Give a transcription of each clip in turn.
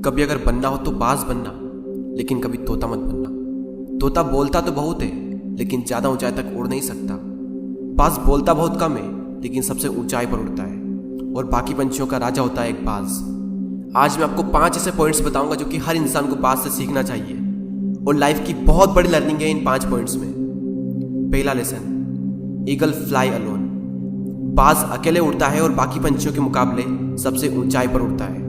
कभी अगर बनना हो तो बाज बनना, लेकिन कभी तोता मत बनना। तोता बोलता तो बहुत है, लेकिन ज्यादा ऊंचाई तक उड़ नहीं सकता। बाज बोलता बहुत कम है, लेकिन सबसे ऊंचाई पर उड़ता है और बाकी पंछियों का राजा होता है एक बाज। आज मैं आपको 5 ऐसे पॉइंट्स बताऊंगा जो कि हर इंसान को बाज से सीखना चाहिए और लाइफ की बहुत बड़ी लर्निंग है इन 5 पॉइंट्स में। पहला लेसन, ईगल फ्लाई अलोन। बाज अकेले उड़ता है और बाकी पंछियों के मुकाबले सबसे ऊंचाई पर उड़ता है।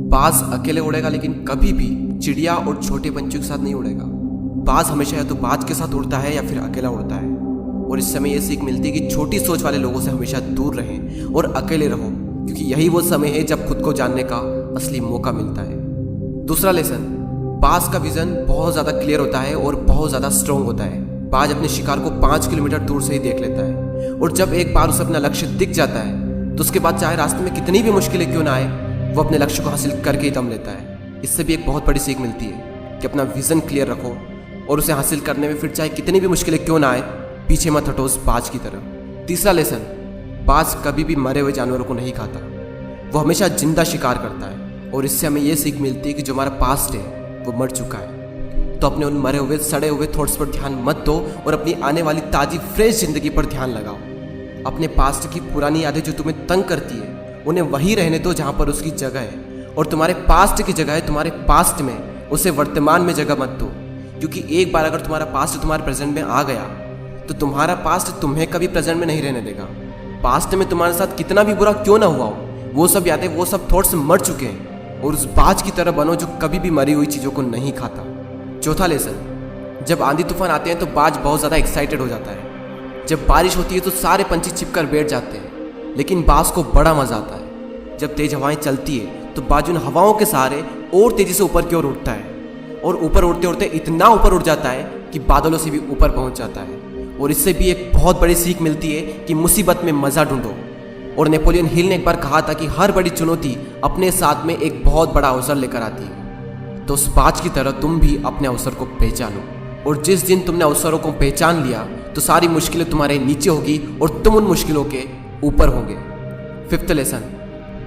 बाज अकेले उड़ेगा, लेकिन कभी भी चिड़िया और छोटे पंछियों के साथ नहीं उड़ेगा। बाज हमेशा या तो बाज के साथ उड़ता है या फिर अकेला उड़ता है। और इस समय यह सीख मिलती है कि छोटी सोच वाले लोगों से हमेशा दूर रहें और अकेले रहो, क्योंकि यही वो समय है जब खुद को जानने का असली मौका मिलता है। दूसरा लेसन, बाज का विजन बहुत ज्यादा क्लियर होता है और बहुत ज्यादा स्ट्रांग होता है। बाज अपने शिकार को 5 किलोमीटर दूर से ही देख लेता है और जब एक बार उसे अपना लक्ष्य दिख जाता है तो उसके बाद चाहे रास्ते में कितनी भी मुश्किलें क्यों ना आए, वो अपने लक्ष्य को हासिल करके ही दम लेता है। इससे भी एक बहुत बड़ी सीख मिलती है कि अपना विजन क्लियर रखो और उसे हासिल करने में फिर चाहे कितनी भी मुश्किलें क्यों ना आए, पीछे मत हटो उस बाज की तरह। तीसरा लेसन, बाज कभी भी मरे हुए जानवरों को नहीं खाता, वो हमेशा जिंदा शिकार करता है। और इससे हमें यह सीख मिलती है कि जो हमारा पास्ट है वो मर चुका है, तो अपने उन मरे हुए सड़े हुए थॉट्स पर ध्यान मत दो और अपनी आने वाली ताजी फ्रेश जिंदगी पर ध्यान लगाओ। अपने पास्ट की पुरानी यादें जो तुम्हें तंग करती है उन्हें वहीं रहने दो जहां पर उसकी जगह है, और तुम्हारे पास्ट की जगह है तुम्हारे पास्ट में, उसे वर्तमान में जगह मत दो। क्योंकि एक बार अगर तुम्हारा पास्ट तुम्हारे प्रेजेंट में आ गया तो तुम्हारा पास्ट तुम्हें कभी प्रेजेंट में नहीं रहने देगा। पास्ट में तुम्हारे साथ कितना भी बुरा क्यों ना हुआ हो, वो सब यादें, वो सब थॉट्स मर चुके हैं, और उस बाज की तरह बनो जो कभी भी मरी हुई चीजों को नहीं खाता। चौथा लेसन, जब आंधी तूफान आते हैं तो बाज बहुत ज़्यादा एक्साइटेड हो जाता है। जब बारिश होती है तो सारे पंछी छिपकर बैठ जाते हैं, लेकिन बाज को बड़ा मजा आता है। जब तेज हवाएं चलती है तो बाज उन हवाओं के सहारे और तेजी से ऊपर की ओर उठता है, और ऊपर उड़ते उड़ते इतना ऊपर उड़ जाता है कि बादलों से भी ऊपर पहुंच जाता है। और इससे भी एक बहुत बड़ी सीख मिलती है कि मुसीबत में मजा ढूंढो। और नेपोलियन हिल ने एक बार कहा था कि हर बड़ी चुनौती अपने साथ में एक बहुत बड़ा अवसर लेकर आती है। तो उस बाज की तरह तुम भी अपने अवसर को पहचानो, और जिस दिन तुमने अवसरों को पहचान लिया तो सारी मुश्किलें तुम्हारे नीचे होगी और तुम उन मुश्किलों के ऊपर होगे। फिफ्थ लेसन,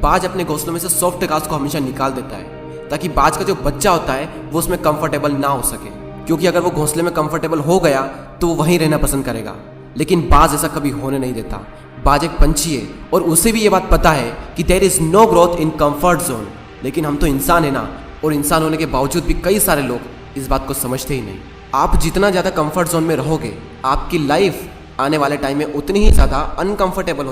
बाज अपने घोंसलों में से सॉफ्ट घास को हमेशा निकाल देता है ताकि बाज का जो बच्चा होता है वो उसमें कंफर्टेबल ना हो सके, क्योंकि अगर वो घोंसले में कंफर्टेबल हो गया तो वो वहीं रहना पसंद करेगा। लेकिन बाज ऐसा कभी होने नहीं देता। बाज एक पंछी है और उसे भी ये बात पता है कि there is no growth in comfort zone. लेकिन हम तो इंसान है ना, और इंसान होने के बावजूद भी कई सारे लोग इस बात को समझते ही नहीं। आप जितना ज़्यादा कंफर्ट जोन में रहोगे, आपकी लाइफ आने वाले टाइम में उतनी ही ज़्यादा अनकंफर्टेबल हो